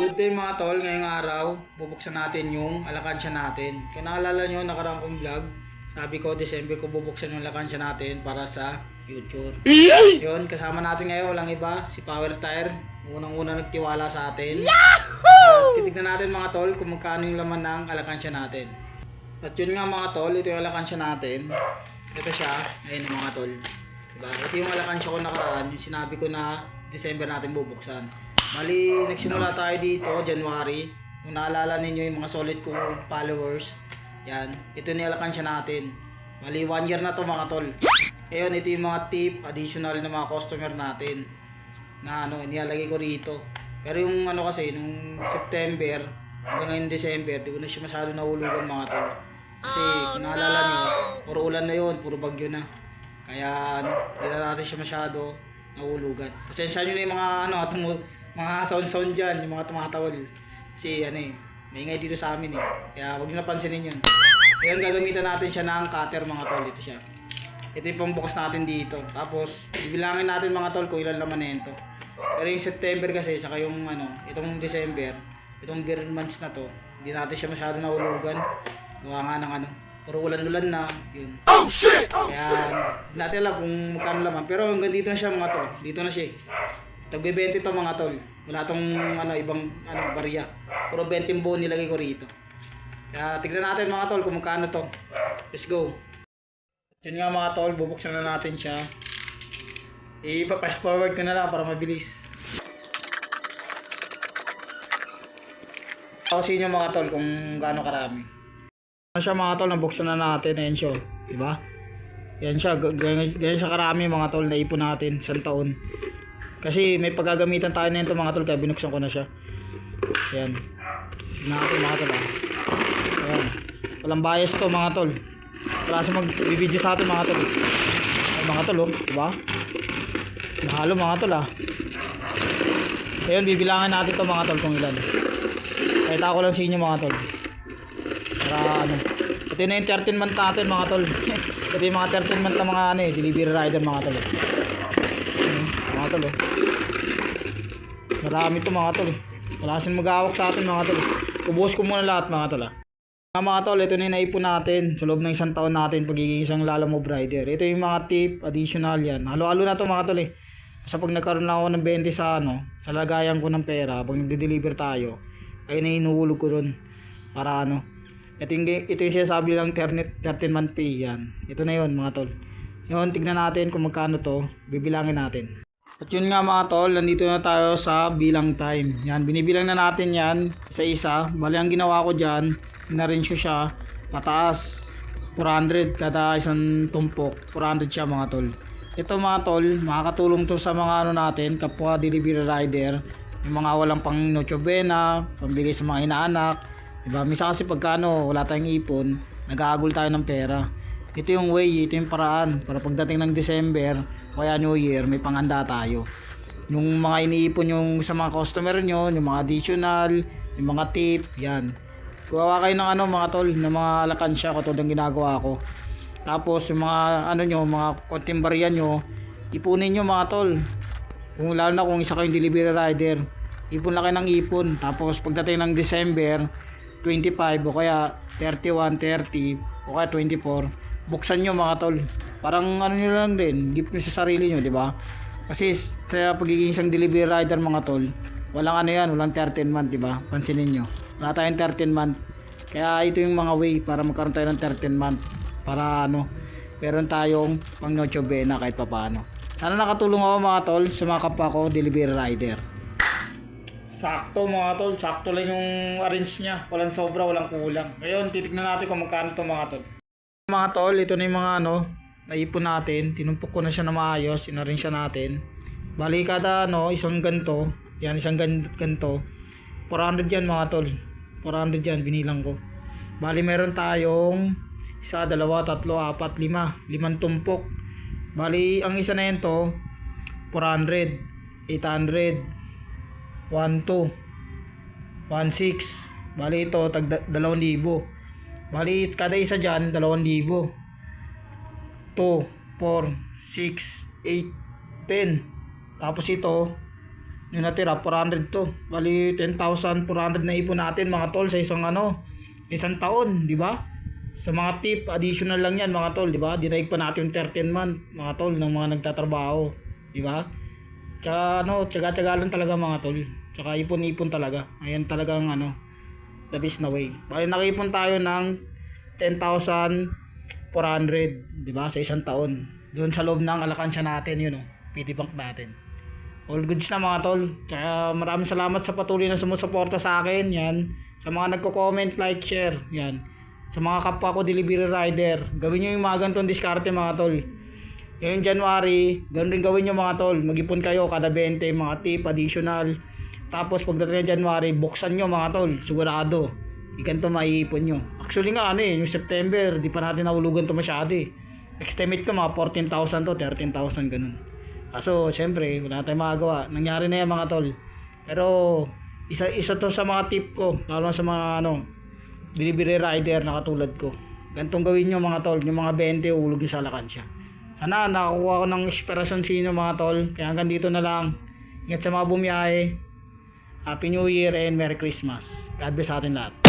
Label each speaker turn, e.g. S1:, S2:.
S1: Good day mga tol, ngayong araw bubuksan natin yung alakansya natin. Kung naalala nyo, nakarang kong vlog, sabi ko December ko bubuksan yung alakansya natin para sa future. Yun, kasama natin ngayon walang iba, si Power Tire. Unang-una nagtiwala sa atin. At titignan natin mga tol kung magkano yung laman ng alakansya natin. At yun nga mga tol, ito yung alakansya natin. Ito siya, ayun mga tol. Diba? Ito yung alakansya ko nakaraan, yung sinabi ko na December natin bubuksan. Mali, nagsimula tayo dito, January. Kung naalala ninyo yung mga solid kong followers, yan, ito ni alakansya natin. Mali, 1 year na to mga tol. Ngayon, ito yung mga tip, additional na mga customer natin na nilalagay ko rito. Pero yung kasi, nung September hanggang ngayon December, di ko na siya masyado nahulugan mga tol. Kasi kung naalala nyo, puro ulan na yun, puro bagyo na. Kaya hindi na natin siya masyado nahulugan. Pasensya nyo na yung mga sound dyan, yung mga tumatawal. Kasi maingay dito sa amin Kaya huwag nyo napansinin yun. Ngayon gagamitan natin siya ng cutter mga tol. Ito siya. Ito yung pangbukas natin dito. Tapos bibilangin natin mga tol kung ilan laman nito. Pero yung September kasi, saka yung itong December, itong beer months na to, hindi natin siya masyado nahulugan. Gawa nga ng puro ulan-ulan na, yun. Oh shit! Kaya hindi natin alam kung magkano laman. Pero hanggang dito na siya mga tol. Dito na siya. Tagbe-20 to mga tol. Wala tong ibang barya. Puro 20 buo nilagay ko rito. Kaya tignan natin mga tol kung magkano to. Let's go. Yun nga mga tol, bubuksan na natin siya. I-fast forward ko na lang para mabilis. Ako sa inyo mga tol kung gaano karami. Ano siya mga tol, nabuksan na natin. Ayan siya, diba? Yan siya, ganyan siya karami mga tol, naipon natin isang taon. Kasi may paggagamitan tayo nito mga tol, kaya binuksan ko na siya. Ayan. Natin mga tol. Ayan. Walang bias to mga tol. Wala siya mag-video sa atin mga tol. Ay mga tol diba? Mahalo mga tol Ayan, bibilangin natin to mga tol kung ilan. Kahit ako lang sa inyo mga tol. Para ito na yung 13 month natin mga tol. Ito yung mga 13 month na mga delivery rider mga tol. Mga tol marami to mga tol wala siyang mag-aawak sa atin mga tol. Ubuhos ko muna lahat mga tol mga tol, ito na yung naipon natin sa loob ng isang taon natin pagiging isang Lalamove rider. Ito yung mga tip, additional yan. Halo-halo na to mga tol Kasi pag nagkaroon na ako ng 20 sa lagayan ko ng pera, pag nagde-deliver tayo, ay nainuhulog ko dun para ito yung sinasabi lang 13 month pay yan. Ito na yun mga tol. Yun, tignan natin kung magkano to, bibilangin natin. At yun nga mga tol, nandito na tayo sa bilang time. Yan, binibilang na natin yan isa-isa. Bali ang ginawa ko dyan, na-range ko siya pataas. 400 kada isang tumpok. 400 siya mga tol. Ito mga tol, makakatulong to sa mga natin, kapwa delivery rider. Yung mga walang pang Noche Buena, pambigay sa mga inaanak. Diba? Misa kasi pagkano wala tayong ipon, nag-aagol tayo ng pera. Ito yung way, ito yung paraan para pagdating ng December kaya New Year may panganda tayo. Yung mga iniipon yung sa mga customer nyo, yung mga additional, yung mga tip, yan. Kuha kayo ng mga tol, ng mga alakansya ko tulad ng ginagawa ko. Tapos yung mga nyo, mga konting barya nyo, ipunin nyo mga tol. Kung lalo na kung isa kayong delivery rider, ipon lang kayo ng ipon. Tapos pagdating ng December 25 o kaya 31, 30 o kaya 24, buksan nyo mga tol. Parang nyo lang din, gift nyo sa sarili nyo, di ba? Kasi sa pagiging isang delivery rider mga tol, walang walang 13 month, di ba? Pansinin nyo, wala tayong 13 month. Kaya ito yung mga way para magkaroon tayo ng 13 month. Para meron tayong pang Noche Buena kahit papaano. Sana nakatulong ako mga tol sa mga kapwa ko delivery rider. Sakto mga tol, sakto lang yung arrange niya. Walang sobra, walang kulang. Ngayon, titignan natin kung magkano to mga tol. Mga tol, ito na yung mga naipon natin. Tinumpok ko na siya na maayos, in-arrange siya natin. Bali kada isang ganto, yan isang ganto. 400 yan mga tol. 400 yan, binilang ko. Bali meron tayong 1, 2, 3, 4, 5. 5 tumpok. Bali ang isa na yan to, 400, 800, 1, 2, 1, 6. Bali ito, tag 2,000. Bali kada isa dyan, 2,000. 2, 4, 6, 8, 10. Tapos ito, Yung natira, 400 to. Bali, 10,400 na ipon natin mga tol sa isang taon, di ba? Sa mga tip, additional lang yan mga tol, di ba? Dinaig pa natin yung 13 month mga tol ng mga nagtatrabaho, di ba? Tsaka tsaga-tsaga lang talaga mga tol. Tsaka ipon-ipon talaga. Ayan talagang the best na way. Bali nakipon tayo ng 10,400, di ba? Sa isang taon. Doon sa loob ng alakansya natin, PD Bank natin. All goods na mga tol. Kaya maraming salamat sa patuloy na sumusuporta sa akin. Yan. Sa mga nagko-comment, like, share. Yan. Sa mga kapwa ko delivery rider, gawin nyo yung mga ganitong diskarte mga tol. Ngayong January, ganun rin gawin nyo mga tol. Mag-ipon kayo kada 20, mga tip, additional. Tapos pagdating ng January, buksan nyo mga tol. Sigurado. Ganito maiipon nyo. Actually nga yung September, di pa natin nahulugan to masyado eh. Estimate ko mga 14,000 to 13,000 ganun. Kaso, syempre, wala tayong magagawa. Nangyari na yan mga tol. Pero, isa to sa mga tip ko. Lalo sa mga delivery rider na katulad ko. Ganitong gawin nyo mga tol. Yung mga 20, ulog nyo sa alakansya. Sana, nakakuha ko ng inspirasyon sa inyo mga tol. Kaya hanggang dito na lang. Ingat sa mga bumiyahe. Happy New Year and Merry Christmas. God bless sa atin lahat.